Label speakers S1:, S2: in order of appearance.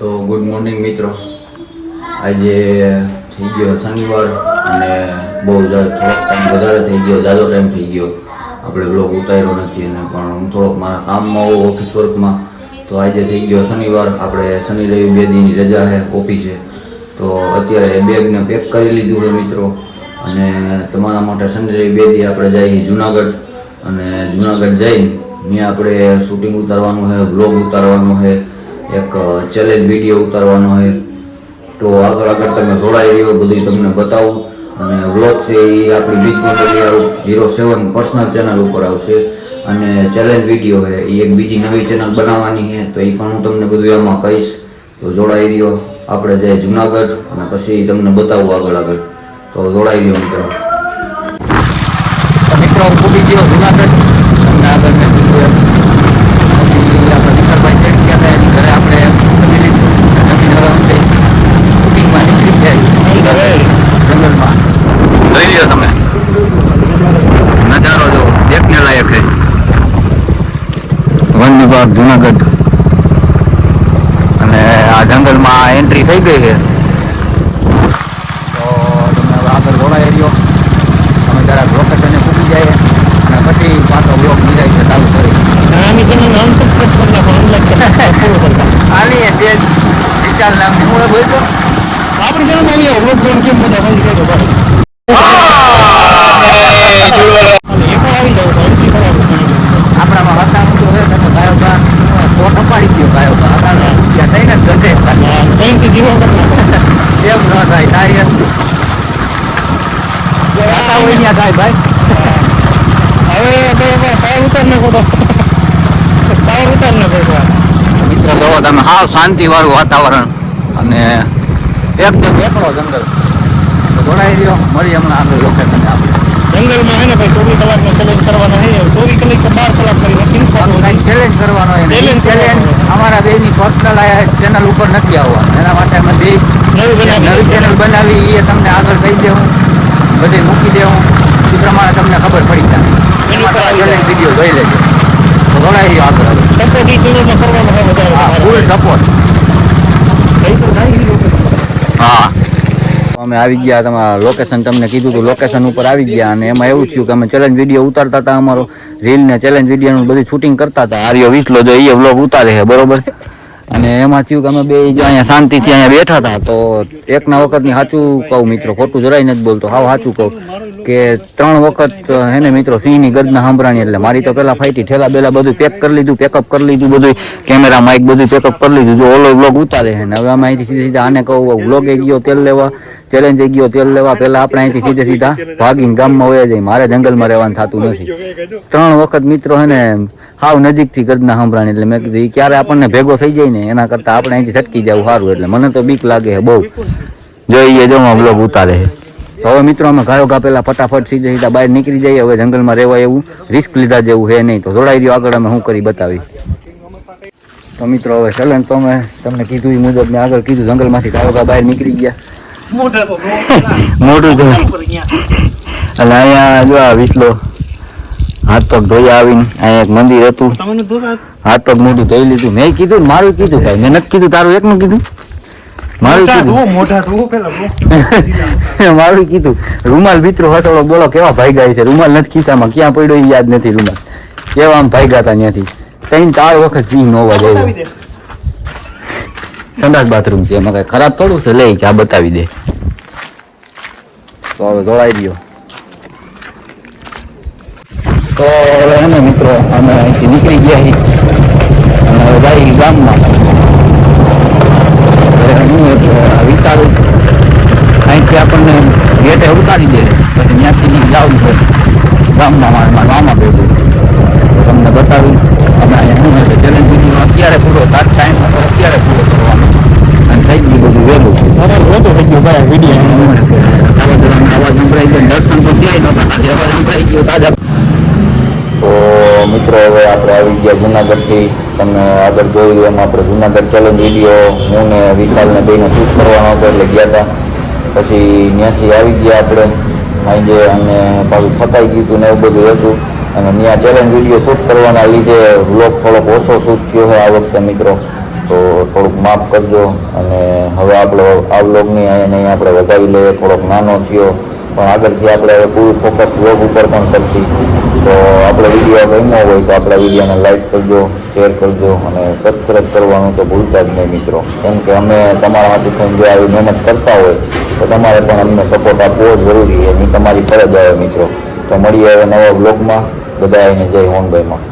S1: તો good morning મિત્રો. આજે થઈ ગયો શનિવાર અને બહુ થોડોક ટાઈમ વધારે થઈ ગયો, જાજો ટાઈમ થઈ ગયો આપણે બ્લોગ ઉતાર્યો નથી. અને પણ હું થોડોક મારા કામમાં હોઉં ઓફિસ વર્કમાં, તો આજે થઈ ગયો શનિવાર. આપણે શનિ રવિ 2 દીની રજા છે ઓફિસે, તો અત્યારે બેગને પેક કરી લીધું છે મિત્રો. અને તમારા માટે શનિ રવિ 2 દી આપણે જઈએ જુનાગઢ, અને જુનાગઢ જઈને ત્યાં આપણે શૂટિંગ ઉતારવાનું છે, બ્લોગ ઉતારવાનો છે, એક ચેલેન્જ વિડીયો ઉતારવાનો છે. તો આગળ તમે જોડાઈ રહ્યો, બધું તમને બતાવું. અને વ્લોગ છે એ આપણી બીજ મંડળી 07 પર્સનલ ચેનલ ઉપર આવશે, અને ચેલેન્જ વિડીયો છે એ એક બીજી નવી ચેનલ બનાવવાની છે, તો એ પણ હું તમને બધું એમાં કહીશ. તો જોડાઈ રહ્યો, આપણે જઈએ જુનાગઢ અને પછી તમને બતાવું આગળ. તો જોડાઈ રહ્યો મિત્રો. મિત્રો પૂરી ગયો જુનાગઢ, અને આગળ મેં કીધું આપણે વિશાલભાઈ ચેક ગયા હતા એની ઘરે આપણે જમી લીધું, જમીન હવાનું છે શૂટિંગમાં નીકળી જાય જંગલમાં. જોઈ લ્યો તમે નજારો, જો દેખને લાયક છે વન વિભાગ જુનાગઢ. અને આ જંગલમાં એન્ટ્રી થઈ ગઈ છે, તો તમે હવે આગળ જોડાઈ રહ્યો. અમે જરાક લોકેશને પૂકી જાય અને પછી પાછો બ્લોગ નિરાય છે ચાલુ કરી.
S2: આની ચેનલ અનસબસ્ક્રાઇબ કરી નાખો, અનલાઈક કરી નાખો, ફોલો કરતા.
S1: આની છે વિશાલ નામ હું બોલતો
S2: આપણી ચેનલ માં આવીએ વ્લોગ જોઈને કેમ મજા આવી ગઈ તો બસ. એ પણ આવી જાવ તો એન્ટ્રી કરાવો.
S1: આપણામાં હતા તો હે તમે ગાયો ગા કોટ અપાડી ગયો, ગાયો ગા હતા ત્યાં થઈને જ ગજે
S2: ત્રણથી જીવો કરી નાખો.
S1: એમ ન થાય તારી હતા હોય ત્યાં થાય ભાઈ.
S2: હવે પાવર ઉતાર નાખો તો પાવર ઉતાર નાખો.
S1: મિત્રો જોવો તમે, હાવ શાંતિવાળું વાતાવરણ અને એકદમ એકલો જંગલ. તો જોડાઈ રહ્યો, મળી હમણાં આગળ લોકેશન આપણે
S2: જંગલમાં હે ને ભાઈ 24 કલાકનો ચેલેન્જ કરવાનો છે. 24 કલાક કે 12 કલાક કરીને
S1: કંઈક ચેલેન્જ કરવાનો હોય. ચેલેન્જ અમારા બેની પર્સનલ ચેનલ ઉપર નથી આવવાનું, એના માટે અમે બે નવી ચેનલ બનાવી, એ તમને આગળ કહી દેવું, બધે મૂકી દેવું, એ પ્રમાણે તમને ખબર પડી જાય. એમાં તમે ચેલેન્જ વિડીયો જોઈ લેજો. તો જોડાઈ રહ્યો આગળ.
S2: સપોર્ટ ઈ ચેનલમાં કરવાનો છે વધારે.
S1: હા, ફૂલ સપોર્ટ. હા, અમે આવી ગયા તમારા લોકેશન, તમને કીધું હતું લોકેશન ઉપર આવી ગયા. અને એમાં એવું થયું કે અમે ચેલેન્જ વિડીયો ઉતારતા હતા, અમારો રીલ ને ચેલેન્જ વિડીયોનું બધું શૂટિંગ કરતા હતા. આર્યો વિસલો જો એ વ્લોગ ઉતારે છે બરોબર. અને એમાં થયું કે અમે બે જો અહીંયા શાંતિથી અહીંયા બેઠા હતા. તો એકના વખતની સાચું કહું મિત્રો, ખોટું જરાય નથી બોલતો, હાવ સાચું કહું કે 3 વખત હે ને મિત્રો સિંહની ગર્જના સાંભળાણી. એટલે મારી તો પેલા ફાઈટી ઠેલા બેલા બધું પેક કરી લીધું, પેકઅપ કરી લીધું, બધું કેમેરા માઇક બધું પેકઅપ કરી લીધું. જો ઓલો વ્લોગ ઉતારે છે ને હવે અમે અહીંથી સીધા આને કહું વ્લોગે ગયો તેલ લેવા, ચેલેન્જ ગયો તેલ લેવા. પહેલા આપણે અહીંથી સીધા ભાગીને ગામમાં વયા જાય, મારે જંગલમાં રહેવાનું થતું નથી. 3 વખત મિત્રો હે ને હાવ નજીકથી ગર્જના સાંભળાણી. એટલે મેં કીધું ક્યારે આપણને ભેગો થઈ જાય ને એના કરતાં આપણે અહીંથી છટકી જવું સારું. એટલે મને તો બીક લાગે છે બહુ. જોઈએ જો વ્લોગ ઉતારે છે. હવે મિત્રો અમે ગાયો ગા પહેલાં ફટાફટ સીધા બહાર નીકળી જઈએ. હવે જંગલમાં રહેવાય એવું રિસ્ક લીધા જેવું છે નહીં. તો જોડાઈ રહ્યો, આગળ અમે શું કરી બતાવી. તો મિત્રો હવે ચેલેન્જ તો અમે તમને કીધું એ મુજબ મેં આગળ કીધું, જંગલમાંથી ગાયો ગા બહાર નીકળી ગયા. મોટું જો એટલે અહીંયા જો આ વિસલો હાથ પગ ધોઈ આવીને અહીંયા એક મંદિર હતું, હાથ પગ મોઢું ધોઈ લીધું. મેં કીધું મારું કીધું ભાઈ, મેં નથી કીધું તારું એકનું કીધું, મારું કીધું. રૂમાલ મિત્રો હટોળો બોલો કેવા ભાઈ ગયા છે, રૂમાલ નથી ખિસ્સામાં, ક્યાં પડ્યો એ યાદ નથી રૂમાલ, કેવા આમ ભાઈ ગયા હતા ત્યાંથી. 3-4 વખત સિંહ નો અવાજ આવ્યો. સંડાસ બાથરૂમ છે, એમાં કઈ ખરાબ થોડું છે, લઈ કે આ બતાવી દે. તો હવે જોડાઈ રહ્યો. તો હવે ને મિત્રો અમે અહીંથી નીકળી ગયા છીએ અને હવે જઈએ ગામમાં. વિચારું અહીંથી આપણને ગેટે ઉતારી દે, પછી ત્યાંથી જવું છે ગામમાં મારા મામા ભેગું. તો તમને બતાવી અમે અહીંયા શું ચેલેન્જ વિડીયો અત્યારે પૂરો ટાઈમ હતો, અત્યારે પૂરો કરવાનો અને થઈ ગયું બધું વહેલું.
S2: થઈ ગયો ભાઈ વિડીયો
S1: અવાજ સંભળાઈ ગયો, દર્શન તો ક્યાંય નહોતા, આજે અવાજ સંભળાઈ ગયો તાજા. તો મિત્રો હવે આપણે આવી ગયા જુનાગઢથી. તમે આગળ જોયું એમ આપણે જુનાગઢ ચેલેન્જ વિડીયો હું ને વિશાલ ને બેને શૂટ કરવાનો હતો એટલે ગયા હતા. પછી ત્યાંથી આવી ગયા આપણે આજે, અને પાછું થકાઈ ગયું હતું ને એવું બધું હતું. અને ત્યાં ચેલેન્જ વિડીયો શૂટ કરવાના લીધે વ્લોગ થોડોક ઓછો શૂટ થયો છે આ વખતે મિત્રો. તો થોડુંક માફ કરજો. અને હવે આપણે આ વ્લોગની અહીંયા આપણે વધાવી લઈએ. થોડોક નાનો થયો પણ આગળથી આપણે હવે પૂરું ફોકસ વ્લોગ ઉપર પણ કરશી. તો આપણે વિડીયો ગમ્યો હોય તો આપણા વિડીયોને લાઈક કરજો, શેર કરજો અને સબસ્ક્રાઈબ કરવાનું તો ભૂલતા જ નહીં મિત્રો. કેમ કે અમે તમારા માટે પણ જો આવી મહેનત કરતા હોય તો તમારે પણ અમને સપોર્ટ આપવો જરૂરી એની તમારી ફરજ આવે મિત્રો. તો મળીએ હવે નવા વ્લોગમાં. બધા આવીને જય હોનભાઈમાં.